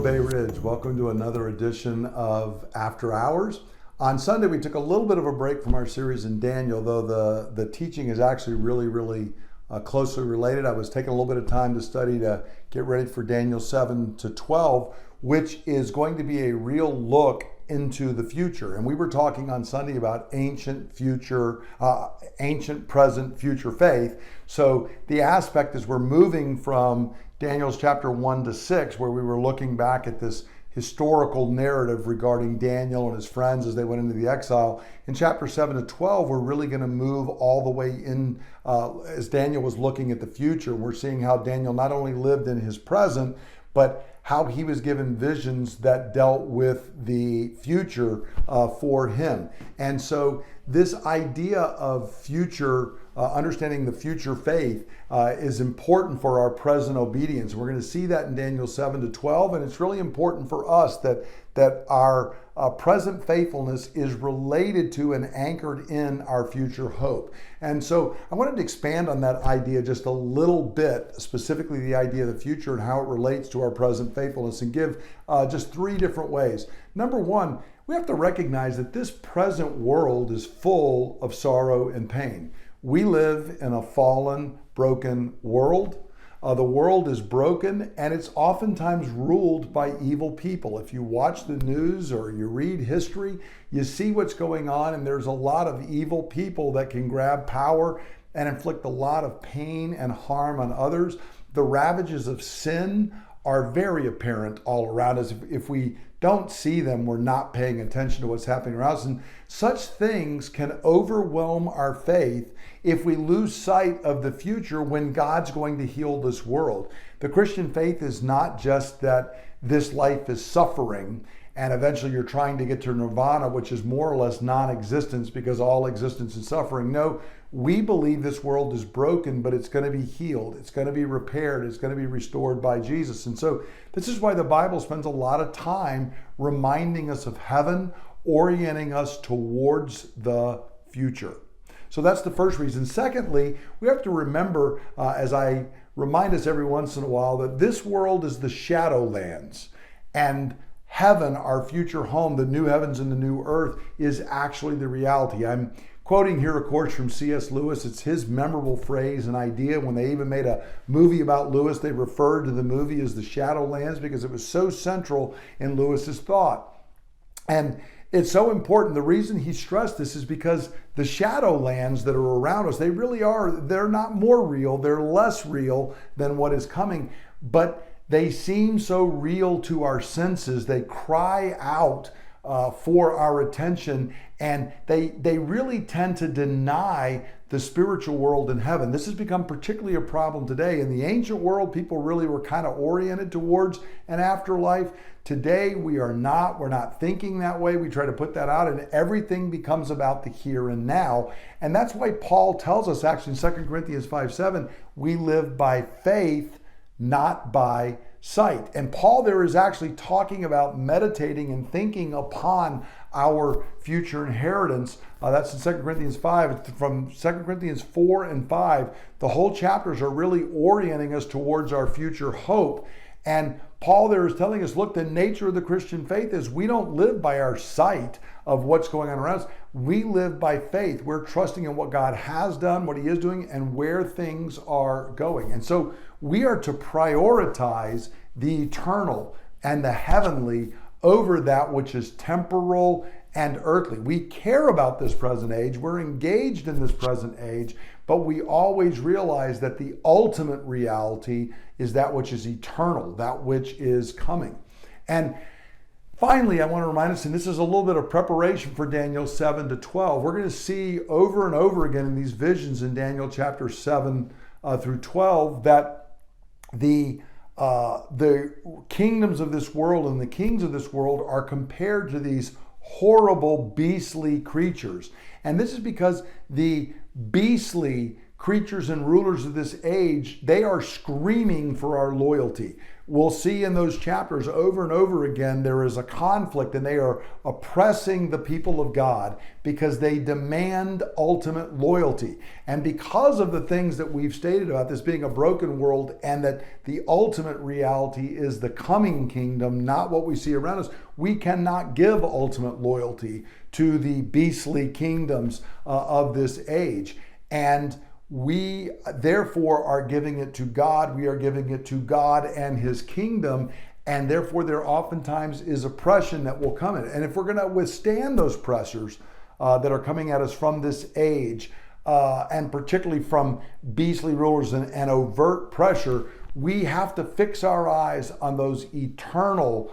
Bay Ridge. Welcome to another edition of After Hours. On Sunday, we took a little bit of a break from our series in Daniel, though the teaching is actually really closely related. I was taking a little bit of time to study to get ready for Daniel 7 to 12, which is going to be a real look into the future. And we were talking on Sunday about ancient, present, future faith. So the aspect is we're moving from Daniel's chapter 1 to 6, where we were looking back at this historical narrative regarding Daniel and his friends as they went into the exile. In chapter 7 to 12, we're really going to move all the way in as Daniel was looking at the future. We're seeing how Daniel not only lived in his present, but how he was given visions that dealt with the future for him. And so this idea of future, understanding the future faith is important for our present obedience. We're going to see that in Daniel 7 to 12, and it's really important for us that our present faithfulness is related to and anchored in our future hope. And so I wanted to expand on that idea just a little bit, specifically the idea of the future and how it relates to our present faithfulness, and give just three different ways. Number one, we have to recognize that this present world is full of sorrow and pain. We live in a fallen, broken world. The world is broken, and it's oftentimes ruled by evil people. If you watch the news or you read history, you see what's going on, and there's a lot of evil people that can grab power and inflict a lot of pain and harm on others. The ravages of sin are very apparent all around us. If we don't see them, we're not paying attention to what's happening around us. And such things can overwhelm our faith if we lose sight of the future when God's going to heal this world. The Christian faith is not just that this life is suffering and eventually you're trying to get to nirvana, which is more or less non-existence because all existence is suffering. No, we believe this world is broken, but it's going to be healed. It's going to be repaired. It's going to be restored by Jesus. And so this is why the Bible spends a lot of time reminding us of heaven, orienting us towards the future. So that's the first reason. Secondly, we have to remember, as I remind us every once in a while, that this world is the shadowlands, and heaven, our future home, the new heavens and the new earth, is actually the reality. I'm quoting here, of course, from C.S. Lewis. It's his memorable phrase and idea. When they even made a movie about Lewis, they referred to the movie as the Shadowlands because it was so central in Lewis's thought. And it's so important. The reason he stressed this is because the shadowlands that are around us, they really are, they're not more real, they're less real than what is coming, but they seem so real to our senses. They cry out for our attention, and they really tend to deny the spiritual world in heaven. This has become particularly a problem today. In the ancient world, people really were kind of oriented towards an afterlife. Today, we're not thinking that way. We try to put that out, and everything becomes about the here and now. And that's why Paul tells us, actually in 2 Corinthians 5:7, we live by faith, not by sight. And Paul there is actually talking about meditating and thinking upon our future inheritance. That's in 2 Corinthians 5. From 2 Corinthians 4 and 5, the whole chapters are really orienting us towards our future hope. And Paul there is telling us, look, the nature of the Christian faith is we don't live by our sight of what's going on around us. We live by faith. We're trusting in what God has done, what he is doing, and where things are going. And so we are to prioritize the eternal and the heavenly over that which is temporal and earthly. We care about this present age. We're engaged in this present age, but we always realize that the ultimate reality is that which is eternal, that which is coming. And finally, I want to remind us, and this is a little bit of preparation for Daniel 7 to 12. We're going to see over and over again in these visions in Daniel chapter 7 through 12 that the kingdoms of this world and the kings of this world are compared to these horrible, beastly creatures. And this is because the beastly creatures and rulers of this age, they are screaming for our loyalty. We'll see in those chapters over and over again, there is a conflict, and they are oppressing the people of God because they demand ultimate loyalty. And because of the things that we've stated about this being a broken world, and that the ultimate reality is the coming kingdom, not what we see around us, we cannot give ultimate loyalty to the beastly kingdoms of this age. And we therefore are giving it to God. We are giving it to God and his kingdom. And therefore there oftentimes is oppression that will come in. And if we're going to withstand those pressures that are coming at us from this age, and particularly from beastly rulers and overt pressure, we have to fix our eyes on those eternal,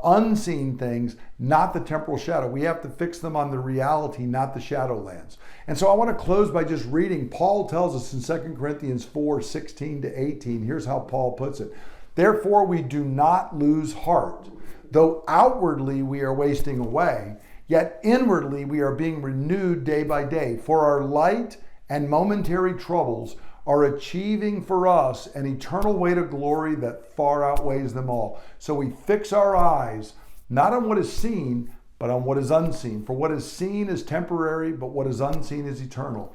unseen things, not the temporal shadow. We have to fix them on the reality, not the shadowlands. And so I want to close by just reading. Paul tells us in 2 Corinthians 4:16-18. Here's how Paul puts it. Therefore we do not lose heart. Though outwardly we are wasting away, yet inwardly we are being renewed day by day. For our light and momentary troubles are achieving for us an eternal weight of glory that far outweighs them all. So we fix our eyes not on what is seen, but on what is unseen. For what is seen is temporary, but what is unseen is eternal.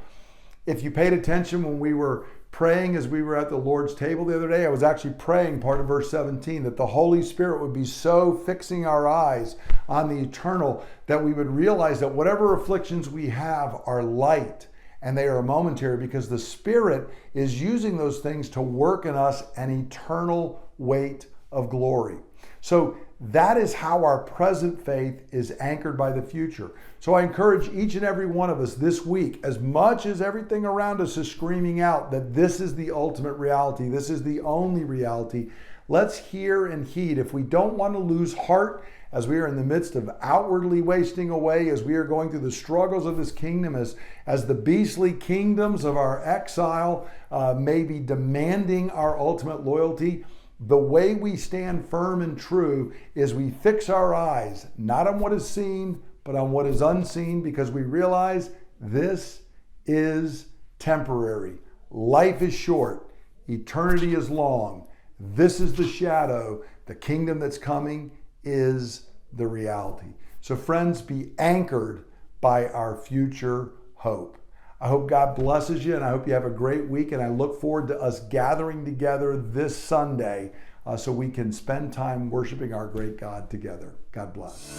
If you paid attention when we were praying as we were at the Lord's table the other day, I was actually praying part of verse 17, that the Holy Spirit would be so fixing our eyes on the eternal that we would realize that whatever afflictions we have are light and they are momentary, because the Spirit is using those things to work in us an eternal weight of glory. So that is how our present faith is anchored by the future. So I encourage each and every one of us this week, as much as everything around us is screaming out that this is the ultimate reality, this is the only reality, let's hear and heed. If we don't want to lose heart as we are in the midst of outwardly wasting away, as we are going through the struggles of this kingdom, as the beastly kingdoms of our exile may be demanding our ultimate loyalty, the way we stand firm and true is we fix our eyes not on what is seen, but on what is unseen, because we realize this is temporary. Life is short. Eternity is long. This is the shadow. The kingdom that's coming is the reality. So friends, be anchored by our future hope. I hope God blesses you, and I hope you have a great week, and I look forward to us gathering together this Sunday so we can spend time worshiping our great God together. God bless.